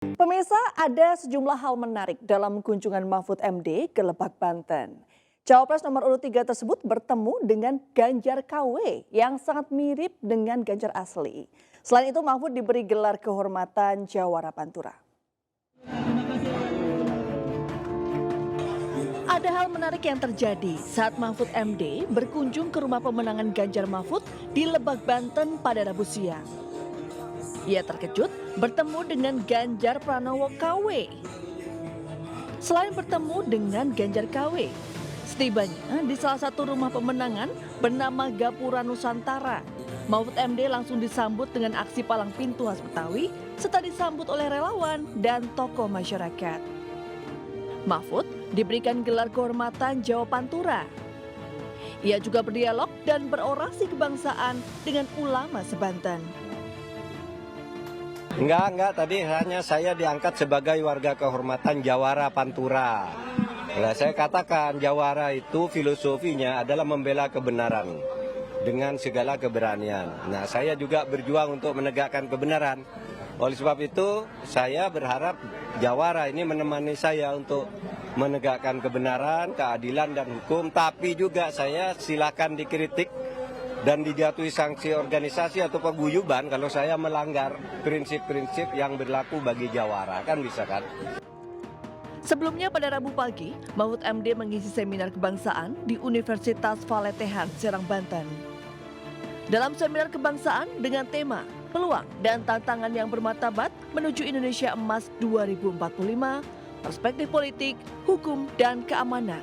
Pemirsa, ada sejumlah hal menarik dalam kunjungan Mahfud MD ke Lebak, Banten. Cawapres nomor urut 3 tersebut bertemu dengan Ganjar KW yang sangat mirip dengan Ganjar asli. Selain itu, Mahfud diberi gelar kehormatan Jawara Pantura. Ada hal menarik yang terjadi saat Mahfud MD berkunjung ke rumah pemenangan Ganjar Mahfud di Lebak, Banten pada Rabu siang. Ia terkejut bertemu dengan Ganjar Pranowo KW. Selain bertemu dengan Ganjar KW, setibanya di salah satu rumah pemenangan bernama Gapura Nusantara, Mahfud MD langsung disambut dengan aksi palang pintu khas Betawi serta disambut oleh relawan dan tokoh masyarakat. Mahfud diberikan gelar kehormatan Jawa Pantura. Ia juga berdialog dan berorasi kebangsaan dengan ulama sebanten. Enggak, tadi hanya saya diangkat sebagai warga kehormatan Jawara Pantura. Nah, saya katakan Jawara itu filosofinya adalah membela kebenaran dengan segala keberanian. Nah, saya juga berjuang untuk menegakkan kebenaran. Oleh sebab itu, saya berharap Jawara ini menemani saya untuk menegakkan kebenaran, keadilan, dan hukum. Tapi juga saya silakan dikritik dan dijatuhi sanksi organisasi atau paguyuban kalau saya melanggar prinsip-prinsip yang berlaku bagi Jawara, kan bisa kan? Sebelumnya pada Rabu pagi, Mahfud MD mengisi seminar kebangsaan di Universitas Valetehan, Serang, Banten. Dalam seminar kebangsaan dengan tema Peluang dan Tantangan yang Bermartabat menuju Indonesia Emas 2045, Perspektif Politik, Hukum, dan Keamanan,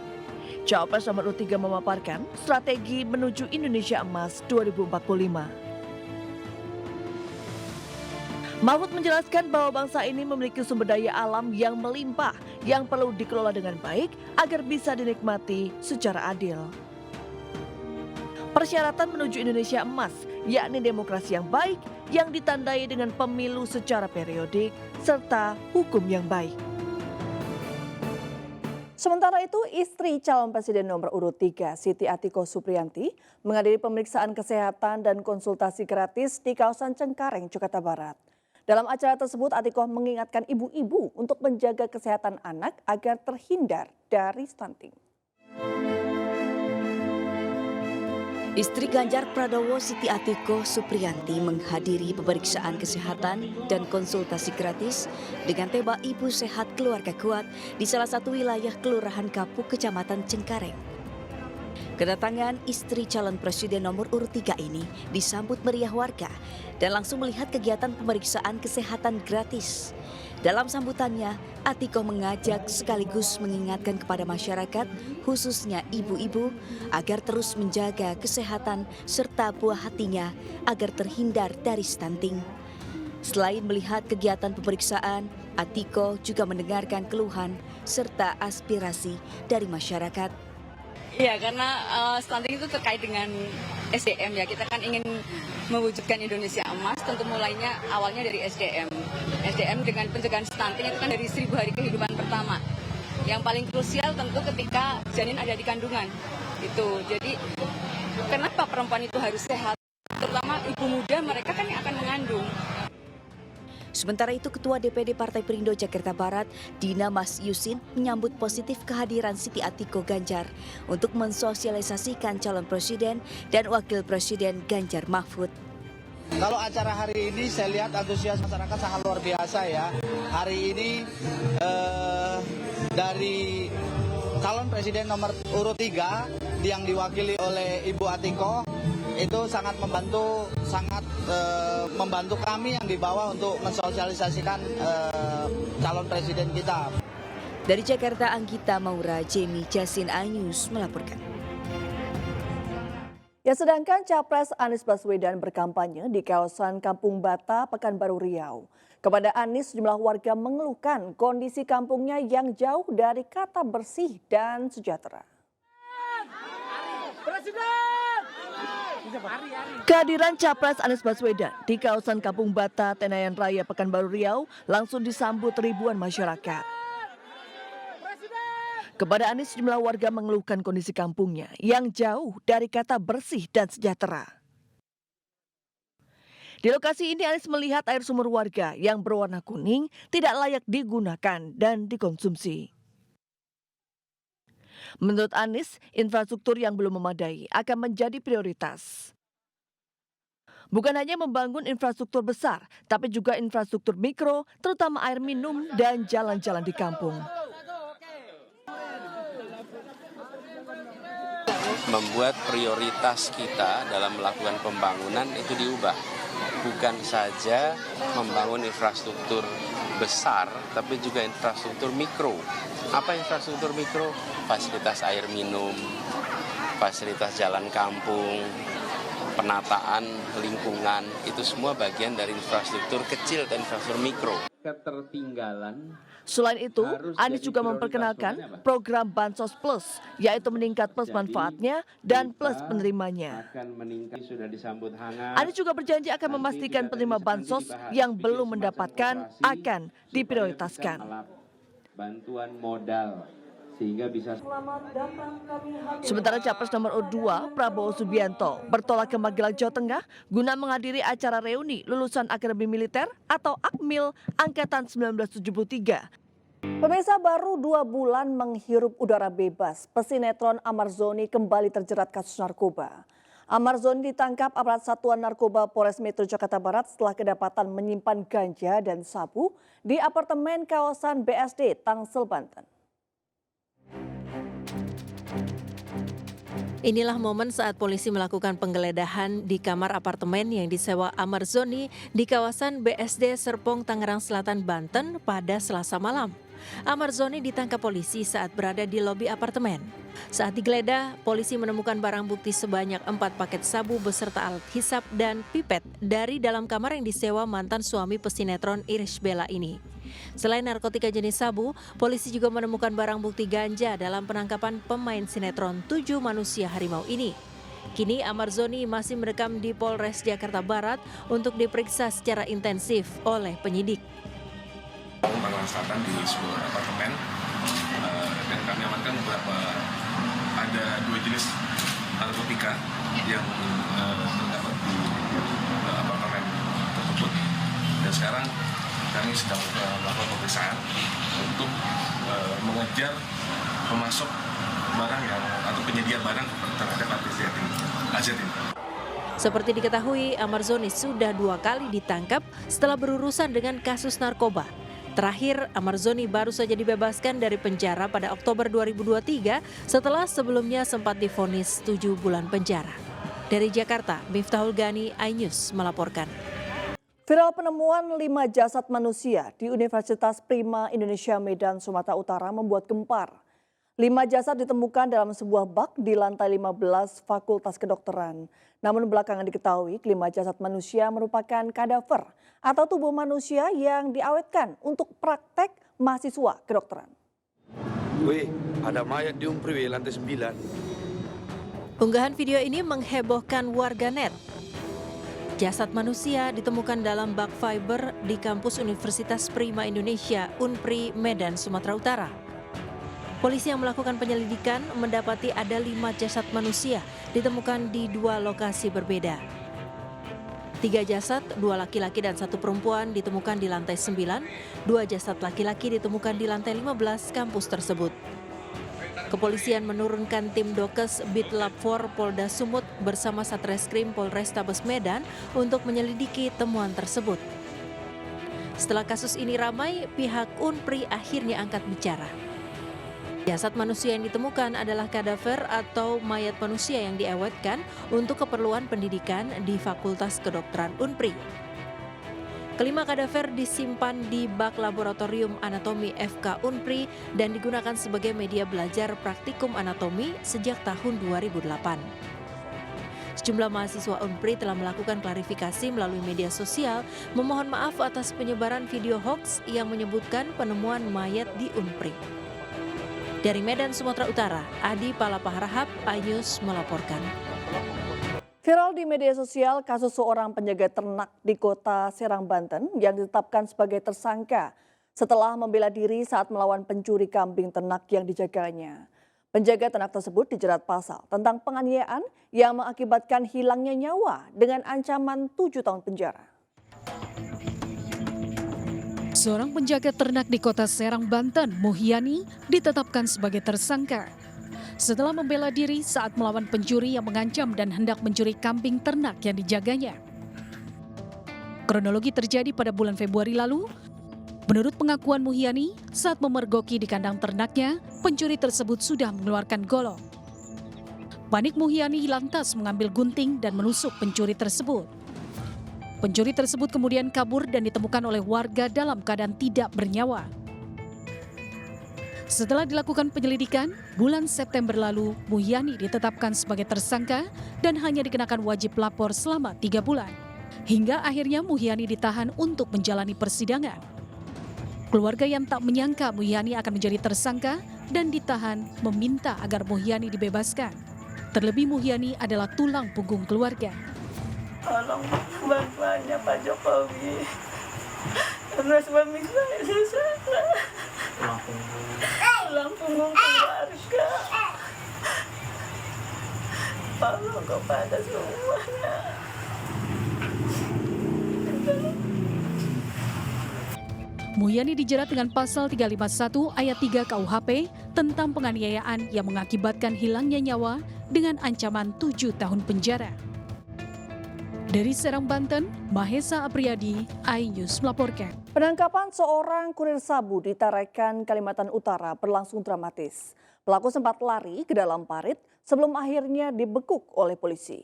Cawapres nomor urut 3 memaparkan strategi menuju Indonesia Emas 2045. Mahfud menjelaskan bahwa bangsa ini memiliki sumber daya alam yang melimpah yang perlu dikelola dengan baik agar bisa dinikmati secara adil. Persyaratan menuju Indonesia Emas yakni demokrasi yang baik yang ditandai dengan pemilu secara periodik serta hukum yang baik. Sementara itu, istri calon presiden nomor urut 3, Siti Atiko Supriyanti, menghadiri pemeriksaan kesehatan dan konsultasi gratis di kawasan Cengkareng, Jakarta Barat. Dalam acara tersebut, Atiko mengingatkan ibu-ibu untuk menjaga kesehatan anak agar terhindar dari stunting. Istri Ganjar Pranowo Siti Atiko Supriyanti menghadiri pemeriksaan kesehatan dan konsultasi gratis dengan tema Ibu Sehat Keluarga Kuat di salah satu wilayah Kelurahan Kapuk, Kecamatan Cengkareng. Kedatangan istri calon presiden nomor urut 3 ini disambut meriah warga dan langsung melihat kegiatan pemeriksaan kesehatan gratis. Dalam sambutannya, Atiko mengajak sekaligus mengingatkan kepada masyarakat, khususnya ibu-ibu, agar terus menjaga kesehatan serta buah hatinya agar terhindar dari stunting. Selain melihat kegiatan pemeriksaan, Atiko juga mendengarkan keluhan serta aspirasi dari masyarakat. Ya, karena stunting itu terkait dengan SDM ya. Kita kan ingin mewujudkan Indonesia emas, tentu mulainya awalnya dari SDM. SDM dengan pencegahan stunting itu kan dari 1000 hari kehidupan pertama. Yang paling krusial tentu ketika janin ada di kandungan. Itu. Jadi kenapa perempuan itu harus sehat? Terutama ibu muda, mereka kan yang akan mengandung. Sementara itu, Ketua DPD Partai Perindo Jakarta Barat, Dina Mas Yusin, menyambut positif kehadiran Siti Atiko Ganjar untuk mensosialisasikan calon presiden dan wakil presiden Ganjar Mahfud. Kalau acara hari ini saya lihat antusias masyarakat sangat luar biasa ya. Hari ini dari calon presiden nomor urut 3 yang diwakili oleh Ibu Atiko itu sangat membantu kami yang di bawah untuk mensosialisasikan calon presiden kita. Dari Jakarta, Anggita Maura, Jemi Jasin Anyus melaporkan. Ya, sedangkan Capres Anies Baswedan berkampanye di kawasan Kampung Bata, Pekanbaru Riau. Kepada Anies, sejumlah warga mengeluhkan kondisi kampungnya yang jauh dari kata bersih dan sejahtera. Kehadiran Capres Anies Baswedan di kawasan Kampung Bata, Tenayan Raya, Pekanbaru Riau langsung disambut ribuan masyarakat. Kepada Anies, sejumlah warga mengeluhkan kondisi kampungnya yang jauh dari kata bersih dan sejahtera. Di lokasi ini Anies melihat air sumur warga yang berwarna kuning tidak layak digunakan dan dikonsumsi. Menurut Anies, infrastruktur yang belum memadai akan menjadi prioritas. Bukan hanya membangun infrastruktur besar, tapi juga infrastruktur mikro, terutama air minum dan jalan-jalan di kampung. Membuat prioritas kita dalam melakukan pembangunan itu diubah. Bukan saja membangun infrastruktur besar, tapi juga infrastruktur mikro. Apa infrastruktur mikro? Fasilitas air minum, fasilitas jalan kampung, penataan lingkungan, itu semua bagian dari infrastruktur kecil dan infrastruktur mikro. Ketertinggalan. Selain itu, Anies juga memperkenalkan program Bansos Plus, yaitu meningkat plus manfaatnya dan plus penerimanya. Anies juga berjanji akan memastikan penerima Bansos yang belum mendapatkan akan diprioritaskan. Bantuan modal sehingga bisa. Sementara Capres nomor urut 2 Prabowo Subianto bertolak ke Magelang, Jawa Tengah guna menghadiri acara reuni lulusan Akademi Militer atau Akmil Angkatan 1973. Pemirsa, baru 2 bulan menghirup udara bebas, pesinetron Amar Zoni kembali terjerat kasus narkoba. Amar Zoni ditangkap aparat Satuan Narkoba Polres Metro Jakarta Barat setelah kedapatan menyimpan ganja dan sabu di apartemen kawasan BSD Tangsel, Banten. Inilah momen saat polisi melakukan penggeledahan di kamar apartemen yang disewa Amar Zoni di kawasan BSD Serpong, Tangerang Selatan, Banten pada Selasa malam. Amar Zoni ditangkap polisi saat berada di lobi apartemen. Saat digeledah, polisi menemukan barang bukti sebanyak 4 paket sabu beserta alat hisap dan pipet dari dalam kamar yang disewa mantan suami pesinetron Irish Bella ini. Selain narkotika jenis sabu, polisi juga menemukan barang bukti ganja dalam penangkapan pemain sinetron 7 Manusia Harimau ini. Kini Amar Zoni masih mendekam di Polres Jakarta Barat untuk diperiksa secara intensif oleh penyidik. Tangerang Selatan di sebuah apartemen dan kami amankan beberapa, ada 2 jenis narkotika yang terdapat di apartemen tersebut, dan sekarang kami sedang melakukan pemeriksaan untuk mengejar pemasok barang yang atau penyedia barang terhadap aset ini. Seperti diketahui, Amar Zoni sudah 2 kali ditangkap setelah berurusan dengan kasus narkoba. Terakhir, Amar Zoni baru saja dibebaskan dari penjara pada Oktober 2023 setelah sebelumnya sempat divonis 7 bulan penjara. Dari Jakarta, Miftahul Gani, iNews melaporkan. Viral penemuan 5 jasad manusia di Universitas Prima Indonesia Medan, Sumatera Utara membuat gempar. 5 jasad ditemukan dalam sebuah bak di lantai 15 Fakultas Kedokteran. Namun belakangan diketahui 5 jasad manusia merupakan kadaver atau tubuh manusia yang diawetkan untuk praktek mahasiswa kedokteran. Wih, ada mayat di Umpri lantai 9. Unggahan video ini menghebohkan warganet. Jasad manusia ditemukan dalam bak fiber di kampus Universitas Prima Indonesia, Unpri, Medan, Sumatera Utara. Polisi yang melakukan penyelidikan mendapati ada 5 jasad manusia ditemukan di 2 lokasi berbeda. 3 jasad, 2 laki-laki dan 1 perempuan ditemukan di lantai 9, 2 jasad laki-laki ditemukan di lantai 15 kampus tersebut. Kepolisian menurunkan tim Dokes Bitlab 4 Polda Sumut bersama Satreskrim Polrestabes Medan untuk menyelidiki temuan tersebut. Setelah kasus ini ramai, pihak Unpri akhirnya angkat bicara. Jasad manusia yang ditemukan adalah kadaver atau mayat manusia yang diawetkan untuk keperluan pendidikan di Fakultas Kedokteran Unpri. Kelima kadaver disimpan di bak laboratorium anatomi FK Unpri dan digunakan sebagai media belajar praktikum anatomi sejak tahun 2008. Sejumlah mahasiswa Unpri telah melakukan klarifikasi melalui media sosial memohon maaf atas penyebaran video hoax yang menyebutkan penemuan mayat di Unpri. Dari Medan, Sumatera Utara, Adi Palapaharahap, iNews melaporkan. Viral di media sosial kasus seorang penjaga ternak di kota Serang, Banten yang ditetapkan sebagai tersangka setelah membela diri saat melawan pencuri kambing ternak yang dijaganya. Penjaga ternak tersebut dijerat pasal tentang penganiayaan yang mengakibatkan hilangnya nyawa dengan ancaman 7 tahun penjara. Seorang penjaga ternak di kota Serang, Banten, Muhyani, ditetapkan sebagai tersangka setelah membela diri saat melawan pencuri yang mengancam dan hendak mencuri kambing ternak yang dijaganya. Kronologi terjadi pada bulan Februari lalu. Menurut pengakuan Muhyani, saat memergoki di kandang ternaknya, pencuri tersebut sudah mengeluarkan golok. Panik Muhyani lantas mengambil gunting dan menusuk pencuri tersebut. Pencuri tersebut kemudian kabur dan ditemukan oleh warga dalam keadaan tidak bernyawa. Setelah dilakukan penyelidikan, bulan September lalu, Muhyani ditetapkan sebagai tersangka dan hanya dikenakan wajib lapor selama 3 bulan. Hingga akhirnya Muhyani ditahan untuk menjalani persidangan. Keluarga yang tak menyangka Muhyani akan menjadi tersangka dan ditahan meminta agar Muhyani dibebaskan. Terlebih Muhyani adalah tulang punggung keluarga. Tolong bantuannya Pak Jokowi. Karena suami saya tulang punggung keluarga. Tolong kepada semuanya. Muhyani dijerat dengan pasal 351 ayat 3 KUHP tentang penganiayaan yang mengakibatkan hilangnya nyawa dengan ancaman 7 tahun penjara. Dari Serang, Banten, Mahesa Apriyadi, iNews melaporkan. Penangkapan seorang kurir sabu di Tarakan, Kalimantan Utara berlangsung dramatis. Pelaku sempat lari ke dalam parit sebelum akhirnya dibekuk oleh polisi.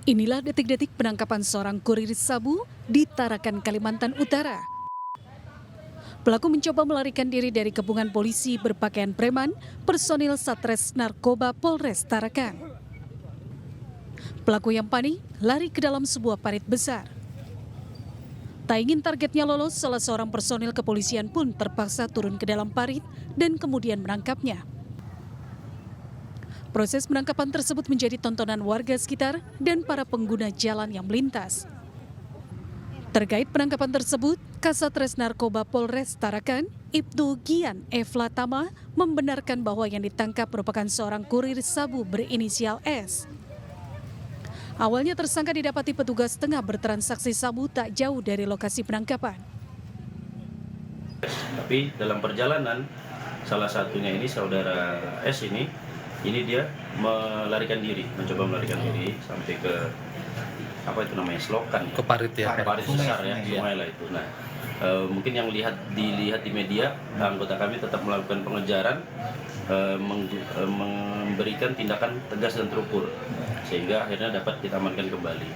Inilah detik-detik penangkapan seorang kurir sabu di Tarakan, Kalimantan Utara. Pelaku mencoba melarikan diri dari kepungan polisi berpakaian preman, personil Satres Narkoba Polres Tarakan. Pelaku yang panik lari ke dalam sebuah parit besar. Tak ingin targetnya lolos, salah seorang personil kepolisian pun terpaksa turun ke dalam parit dan kemudian menangkapnya. Proses penangkapan tersebut menjadi tontonan warga sekitar dan para pengguna jalan yang melintas. Terkait penangkapan tersebut, Kasatres Narkoba Polres Tarakan, Ibtu Gian Evlatama, membenarkan bahwa yang ditangkap merupakan seorang kurir sabu berinisial S. Awalnya tersangka didapati petugas tengah bertransaksi sabu tak jauh dari lokasi penangkapan. Tapi dalam perjalanan, salah satunya ini saudara S ini dia melarikan diri, mencoba melarikan diri sampai ke apa itu namanya selokan, ke parit ya, parit besar ya, sungai lah itu. Nah, mungkin yang dilihat di media, anggota kami tetap melakukan pengejaran, memberikan tindakan tegas dan terukur, sehingga akhirnya dapat kita amankan kembali.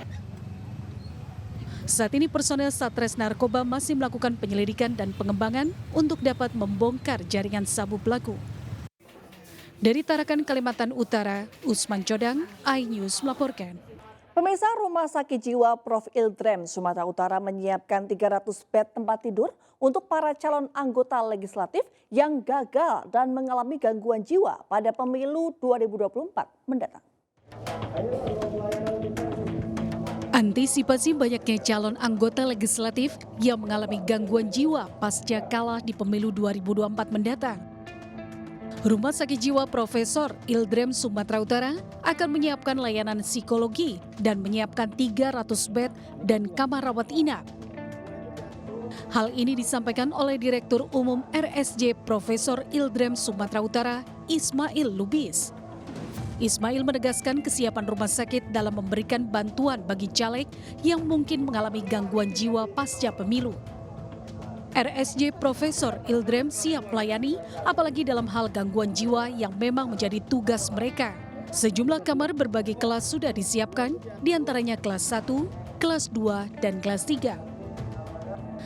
Saat ini personel Satres Narkoba masih melakukan penyelidikan dan pengembangan untuk dapat membongkar jaringan sabu pelaku. Dari Tarakan, Kalimantan Utara, Usman Codang, iNews melaporkan. Pemirsa, Rumah Sakit Jiwa Prof. Ildrem Sumatera Utara menyiapkan 300 bed tempat tidur untuk para calon anggota legislatif yang gagal dan mengalami gangguan jiwa pada pemilu 2024 mendatang. Antisipasi banyaknya calon anggota legislatif yang mengalami gangguan jiwa pasca kalah di pemilu 2024 mendatang. Rumah Sakit Jiwa Profesor Ildrem Sumatera Utara akan menyiapkan layanan psikologi dan menyiapkan 300 bed dan kamar rawat inap. Hal ini disampaikan oleh Direktur Umum RSJ Profesor Ildrem Sumatera Utara, Ismail Lubis. Ismail menegaskan kesiapan rumah sakit dalam memberikan bantuan bagi caleg yang mungkin mengalami gangguan jiwa pasca pemilu. RSJ Profesor Ildrem siap melayani, apalagi dalam hal gangguan jiwa yang memang menjadi tugas mereka. Sejumlah kamar berbagai kelas sudah disiapkan, diantaranya kelas 1, kelas 2, dan kelas 3.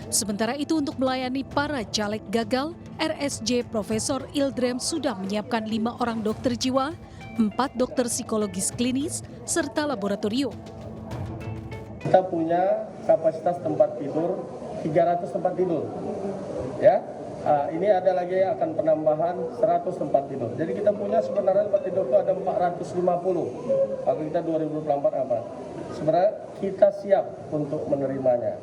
Sementara itu untuk melayani para caleg gagal, RSJ Profesor Ildrem sudah menyiapkan 5 orang dokter jiwa, 4 dokter psikologis klinis, serta laboratorium. Kita punya kapasitas tempat tidur 300 tempat tidur, ya. Ini ada lagi akan penambahan 100 tempat tidur. Jadi kita punya sebenarnya tempat tidur itu ada 450. Kalau kita 2024 apa? Sebenarnya kita siap untuk menerimanya.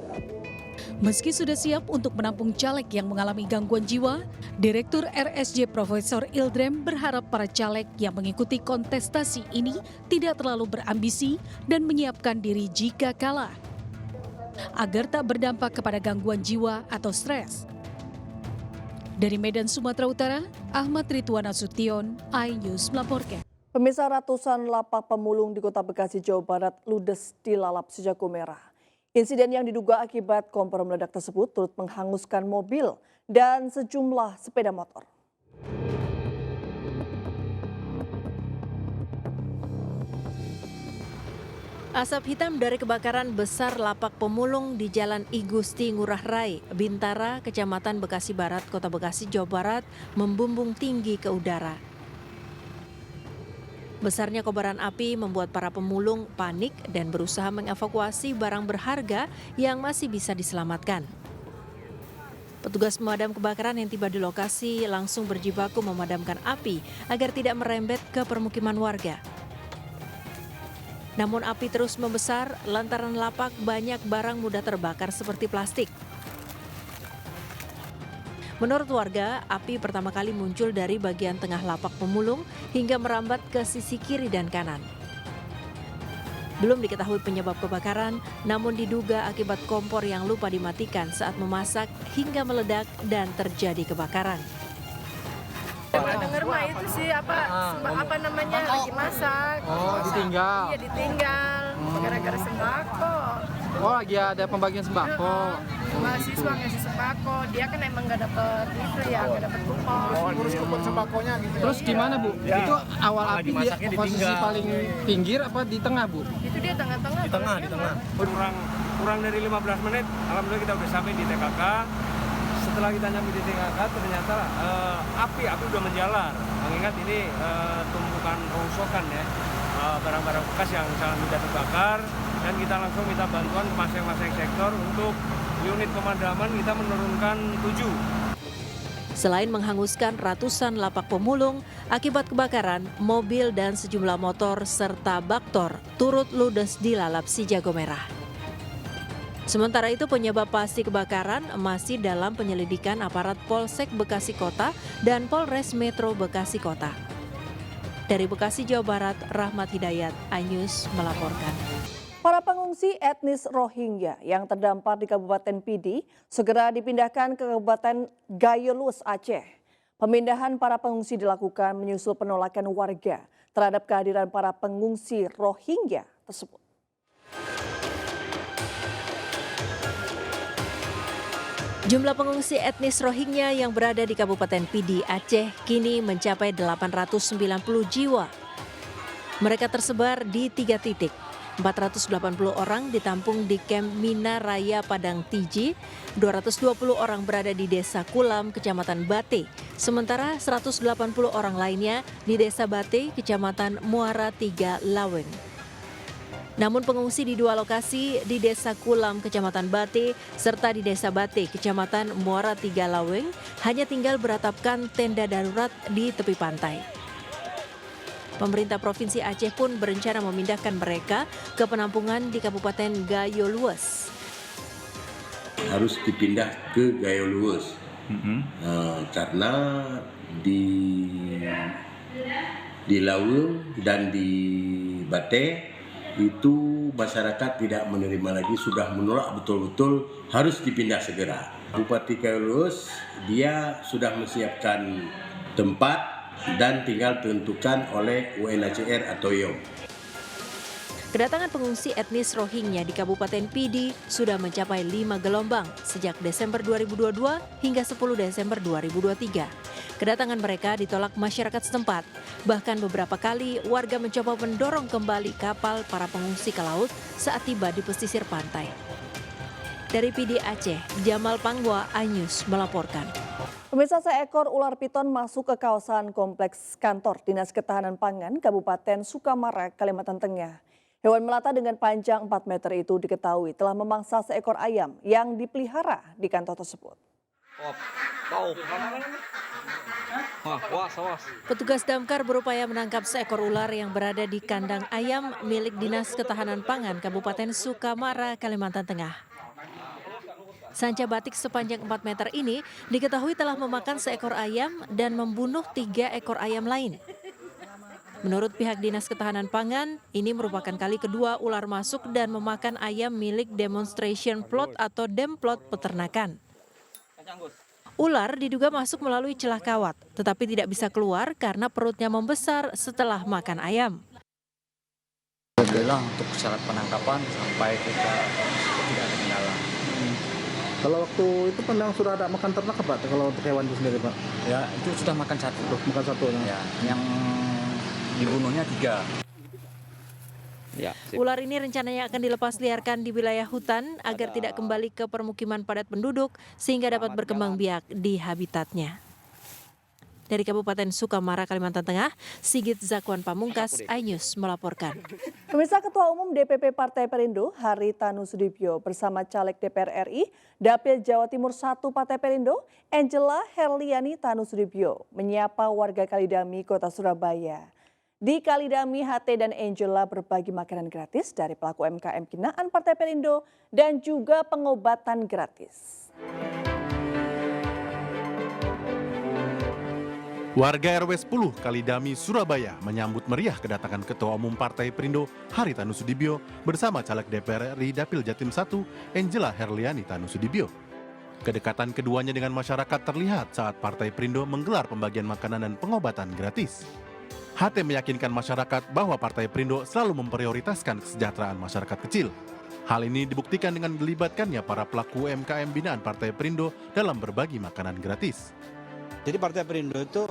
Meski sudah siap untuk menampung caleg yang mengalami gangguan jiwa, Direktur RSJ Profesor Ildrem berharap para caleg yang mengikuti kontestasi ini tidak terlalu berambisi dan menyiapkan diri jika kalah, agar tak berdampak kepada gangguan jiwa atau stres. Dari Medan, Sumatera Utara, Ahmad Ridwan Nasution, iNews melaporkan. Pemirsa, ratusan lapak pemulung di Kota Bekasi, Jawa Barat ludes dilalap si jago merah. Insiden yang diduga akibat kompor meledak tersebut turut menghanguskan mobil dan sejumlah sepeda motor. Asap hitam dari kebakaran besar lapak pemulung di Jalan I Gusti Ngurah Rai, Bintara, Kecamatan Bekasi Barat, Kota Bekasi, Jawa Barat, membumbung tinggi ke udara. Besarnya kobaran api membuat para pemulung panik dan berusaha mengevakuasi barang berharga yang masih bisa diselamatkan. Petugas pemadam kebakaran yang tiba di lokasi langsung berjibaku memadamkan api agar tidak merembet ke permukiman warga. Namun api terus membesar lantaran lapak banyak barang mudah terbakar seperti plastik. Menurut warga, api pertama kali muncul dari bagian tengah lapak pemulung hingga merambat ke sisi kiri dan kanan. Belum diketahui penyebab kebakaran, namun diduga akibat kompor yang lupa dimatikan saat memasak hingga meledak dan terjadi kebakaran. Dengar mah itu sih apa namanya lagi masak. Oh, ditinggal. Iya, ditinggal gara-gara sembako. Oh, lagi ada pembagian sembako. Mahasiswa ngasih sembako, dia kan emang nggak dapet itu ya, nggak dapet kupon. Urus kupon sembakonya gitu. Terus gimana, Bu? Ya. Itu awal api di posisi paling pinggir apa di tengah, Bu? Itu dia tengah-tengah. Di tengah. Kurang dari 15 menit, alhamdulillah kita udah sampai di TKK. Setelah kita nyampe di TKK, ternyata api udah menjalar. Mengingat ini tumpukan rongsokan ya, barang-barang bekas yang sangat mudah terbakar. Dan kita langsung minta bantuan ke masing-masing sektor untuk unit pemadaman kita menurunkan 7. Selain menghanguskan ratusan lapak pemulung, akibat kebakaran, mobil dan sejumlah motor serta baktor turut ludes dilalap si jago merah. Sementara itu penyebab pasti kebakaran masih dalam penyelidikan aparat Polsek Bekasi Kota dan Polres Metro Bekasi Kota. Dari Bekasi, Jawa Barat, Rahmat Hidayat, iNews melaporkan. Para pengungsi etnis Rohingya yang terdampar di Kabupaten Pidi segera dipindahkan ke Kabupaten Gayolus, Aceh. Pemindahan para pengungsi dilakukan menyusul penolakan warga terhadap kehadiran para pengungsi Rohingya tersebut. Jumlah pengungsi etnis Rohingya yang berada di Kabupaten Pidi, Aceh kini mencapai 890 jiwa. Mereka tersebar di 3 titik. 480 orang ditampung di Kamp Mina Raya Padang Tiji, 220 orang berada di Desa Kulam, Kecamatan Bate, sementara 180 orang lainnya di Desa Bate, Kecamatan Muara 3 Laweng. Namun pengungsi di 2 lokasi di Desa Kulam, Kecamatan Bate, serta di Desa Bate, Kecamatan Muara 3 Laweng, hanya tinggal beratapkan tenda darurat di tepi pantai. Pemerintah Provinsi Aceh pun berencana memindahkan mereka ke penampungan di Kabupaten Gayolus. Harus dipindah ke Gayolus karena di Laweng dan di Bate itu masyarakat tidak menerima lagi, sudah menolak betul-betul, harus dipindah segera. Bupati Gayolus dia sudah menyiapkan tempat dan tinggal ditentukan oleh UNHCR atau IOM. Kedatangan pengungsi etnis Rohingya di Kabupaten Pidi sudah mencapai 5 gelombang sejak Desember 2022 hingga 10 Desember 2023. Kedatangan mereka ditolak masyarakat setempat. Bahkan beberapa kali warga mencoba mendorong kembali kapal para pengungsi ke laut saat tiba di pesisir pantai. Dari Pidi Aceh, Jamal Pangwa, iNews melaporkan. Pemirsa, seekor ular piton masuk ke kawasan kompleks kantor Dinas Ketahanan Pangan Kabupaten Sukamara, Kalimantan Tengah. Hewan melata dengan panjang 4 meter itu diketahui telah memangsa seekor ayam yang dipelihara di kantor tersebut. Petugas damkar berupaya menangkap seekor ular yang berada di kandang ayam milik Dinas Ketahanan Pangan Kabupaten Sukamara, Kalimantan Tengah. Sanca batik sepanjang 4 meter ini diketahui telah memakan seekor ayam dan membunuh 3 ekor ayam lain. Menurut pihak Dinas Ketahanan Pangan, ini merupakan kali kedua ular masuk dan memakan ayam milik demonstration plot atau demplot peternakan. Ular diduga masuk melalui celah kawat, tetapi tidak bisa keluar karena perutnya membesar setelah makan ayam. Alhamdulillah untuk syarat penangkapan sampai kita tidak ada kendala. Kalau waktu itu Pendang sudah ada makan ternak Pak, kalau untuk hewan itu sendiri Pak? Ya itu sudah makan satu. Makan satu ya. Yang dibunuhnya 3. Ya, ular ini rencananya akan dilepas liarkan di wilayah hutan agar tidak kembali ke permukiman padat penduduk sehingga dapat berkembang biak di habitatnya. Dari Kabupaten Sukamara, Kalimantan Tengah, Sigit Zakwan Pamungkas, iNews melaporkan. Pemirsa, Ketua Umum DPP Partai Perindo, Haritanu Sudibyo, bersama Caleg DPR RI, Dapil Jawa Timur 1 Partai Perindo, Angela Herliani Tanu Sudibyo, menyapa warga Kalidami, Kota Surabaya. Di Kalidami, HT dan Angela berbagi makanan gratis dari pelaku UMKM binaan Partai Perindo dan juga pengobatan gratis. Warga RW 10 Kalidami, Surabaya menyambut meriah kedatangan Ketua Umum Partai Perindo Haritanu Sudibyo bersama Caleg DPR RI Dapil Jatim 1 Angela Herliani Tanu Sudibyo. Kedekatan keduanya dengan masyarakat terlihat saat Partai Perindo menggelar pembagian makanan dan pengobatan gratis. HT meyakinkan masyarakat bahwa Partai Perindo selalu memprioritaskan kesejahteraan masyarakat kecil. Hal ini dibuktikan dengan dilibatkannya para pelaku UMKM binaan Partai Perindo dalam berbagi makanan gratis. Jadi Partai Perindo itu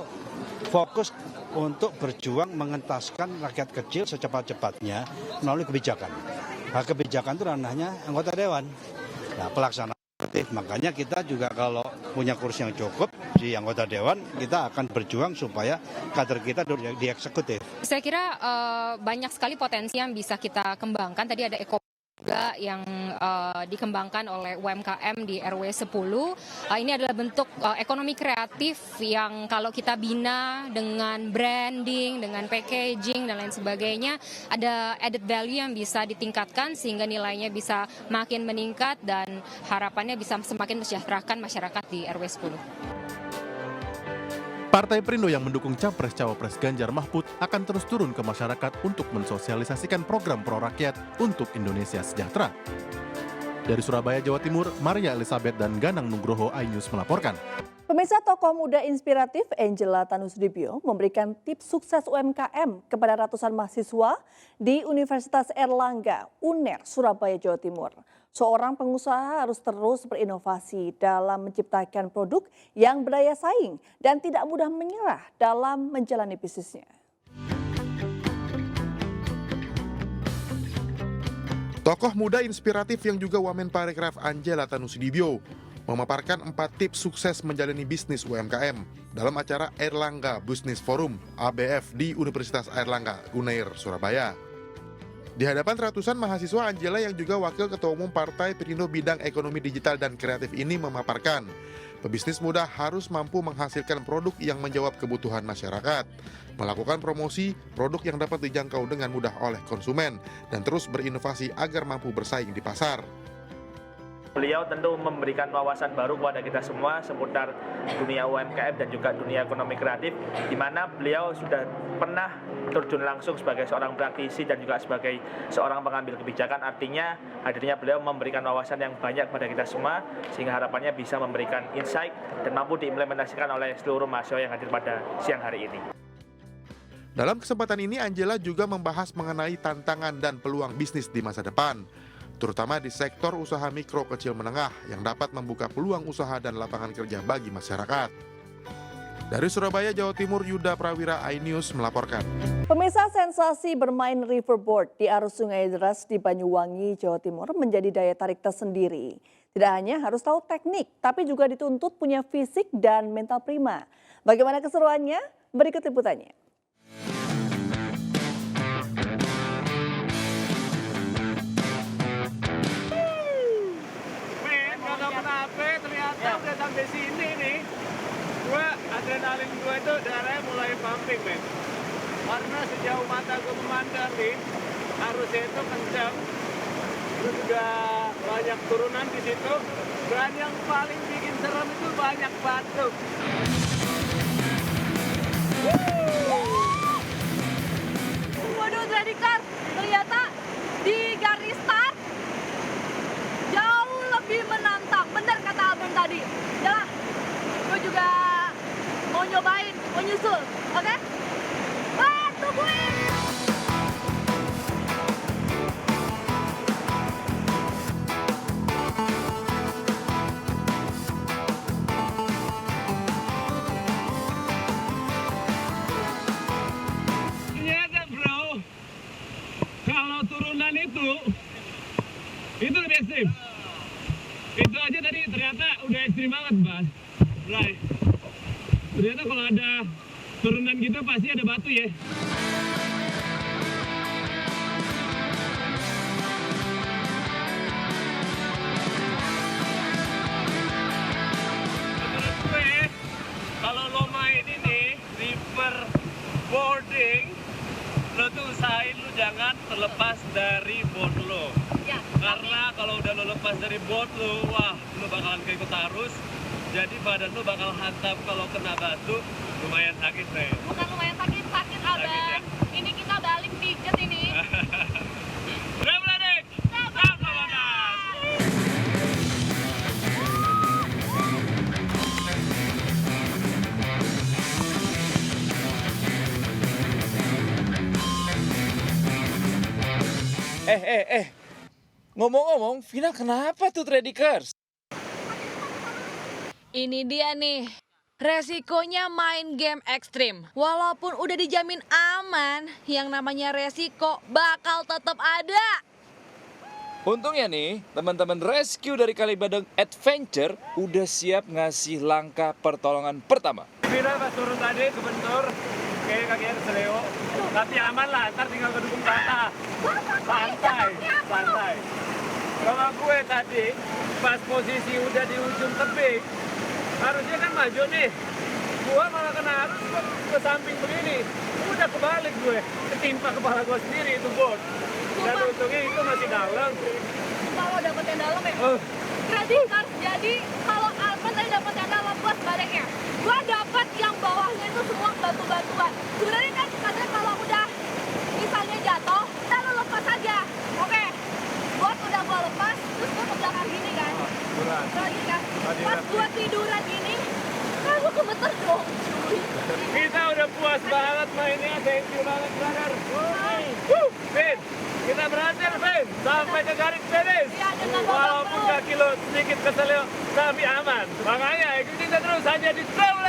fokus untuk berjuang mengentaskan rakyat kecil secepat-cepatnya melalui kebijakan. Nah, kebijakan itu ranahnya anggota dewan. Nah, pelaksana aktif. Makanya kita juga kalau punya kursi yang cukup di anggota dewan, kita akan berjuang supaya kader kita di eksekutif. Saya kira banyak sekali potensi yang bisa kita kembangkan. Tadi ada juga yang dikembangkan oleh UMKM di RW 10. Ini adalah bentuk ekonomi kreatif yang kalau kita bina dengan branding, dengan packaging dan lain sebagainya, ada added value yang bisa ditingkatkan sehingga nilainya bisa makin meningkat dan harapannya bisa semakin mensejahterakan masyarakat di RW 10. Partai Perindo yang mendukung Capres-Cawapres Ganjar Mahfud akan terus turun ke masyarakat untuk mensosialisasikan program pro-rakyat untuk Indonesia sejahtera. Dari Surabaya, Jawa Timur, Maria Elizabeth dan Ganang Nugroho, iNews melaporkan. Pemirsa, tokoh muda inspiratif Angela Tanu Sudibyo memberikan tips sukses UMKM kepada ratusan mahasiswa di Universitas Airlangga, UNER, Surabaya, Jawa Timur. Seorang pengusaha harus terus berinovasi dalam menciptakan produk yang berdaya saing dan tidak mudah menyerah dalam menjalani bisnisnya. Tokoh muda inspiratif yang juga Wamen Parekraf Angela Tanu Sudibyo memaparkan 4 tips sukses menjalani bisnis UMKM dalam acara Airlangga Business Forum ABF di Universitas Airlangga, UNER, Surabaya. Di hadapan ratusan mahasiswa, Angela yang juga Wakil Ketua Umum Partai Perindo bidang ekonomi digital dan kreatif ini memaparkan, pebisnis muda harus mampu menghasilkan produk yang menjawab kebutuhan masyarakat, melakukan promosi produk yang dapat dijangkau dengan mudah oleh konsumen, dan terus berinovasi agar mampu bersaing di pasar. Beliau tentu memberikan wawasan baru kepada kita semua seputar dunia UMKM dan juga dunia ekonomi kreatif, di mana beliau sudah pernah terjun langsung sebagai seorang praktisi dan juga sebagai seorang pengambil kebijakan. Artinya hadirnya beliau memberikan wawasan yang banyak kepada kita semua, sehingga harapannya bisa memberikan insight dan mampu diimplementasikan oleh seluruh mahasiswa yang hadir pada siang hari ini. Dalam kesempatan ini, Angela juga membahas mengenai tantangan dan peluang bisnis di masa depan, terutama di sektor usaha mikro kecil menengah yang dapat membuka peluang usaha dan lapangan kerja bagi masyarakat. Dari Surabaya, Jawa Timur, Yuda Prawira, iNews melaporkan. Pemirsa, sensasi bermain riverboard di arus Sungai Deras di Banyuwangi, Jawa Timur menjadi daya tarik tersendiri. Tidak hanya harus tahu teknik, tapi juga dituntut punya fisik dan mental prima. Bagaimana keseruannya? Berikut liputannya. Ternyata udah sampai sini nih, adrenalin gue itu darahnya mulai pumping, men. Karena sejauh mata gue memandang nih, arusnya itu kencang, terus juga banyak turunan di situ. Dan yang paling bikin serem itu banyak batu. Waduh, Tradikar, ternyata di garis start jauh lebih menantang. Bener kata Abang tadi. Yalah, gue juga mau nyobain, mau nyusul, oke? Wah, tungguin! Ternyata bro, kalau turunan itu lebih ekstrim. Itu aja tadi ternyata udah ekstrim banget, Bas. Bray. Ternyata kalau ada turunan gitu pasti ada batu ya. Menurut gue, kalau lo main ini river boarding, lo tuh usahain lo jangan terlepas dari board lo. Ya, Karena kalau udah lo lepas dari board lo, wah, lo bakalan keikut arus. Jadi badan lo bakal hantam kalau kena batu, lumayan sakit, Bre. bukan lumayan sakit, Abang. ya? Ini kita balik pijet ini. Udah beladik? Stop, Ngomong-ngomong, Vina kenapa tuh Tradikers? Ini dia nih, resikonya main game ekstrim. Walaupun udah dijamin aman, yang namanya resiko bakal tetap ada. Untungnya nih, teman-teman rescue dari Kalibadang Adventure udah siap ngasih langkah pertolongan pertama. Vina pas turun tadi kebentur, kayak kakinya keseleo. Tapi aman lah, ntar tinggal kedukung patah. Santai. Kalau gue tadi, pas posisi udah di ujung tebing, harusnya kan maju nih. Gue malah kena arus ke samping begini. Udah kebalik gue, ketimpa kepala gue sendiri itu bot. Dan untungnya itu masih dalam. Kalau dapet yang dalam ya? Tradikers, jadi kalau Alman tadi dapet yang dalam, bos baliknya. Gue dapet yang bawahnya itu semua batu-batuan. Sebenarnya kan katanya kalau udah misalnya jatuh, kita lo lepas aja. Oke, bos udah gue lepas, terus gue ke belakang gini kan. Tradikers, pas gue tiduran gini, kan gue gemeter dong. Kita udah puas banget mainnya, thank you banget brother. Vin, kita berhasil Vin, sampai ke garis finish. Walaupun kaki lo sedikit keselio, tapi aman. Makanya ikuti kita terus hanya di Travel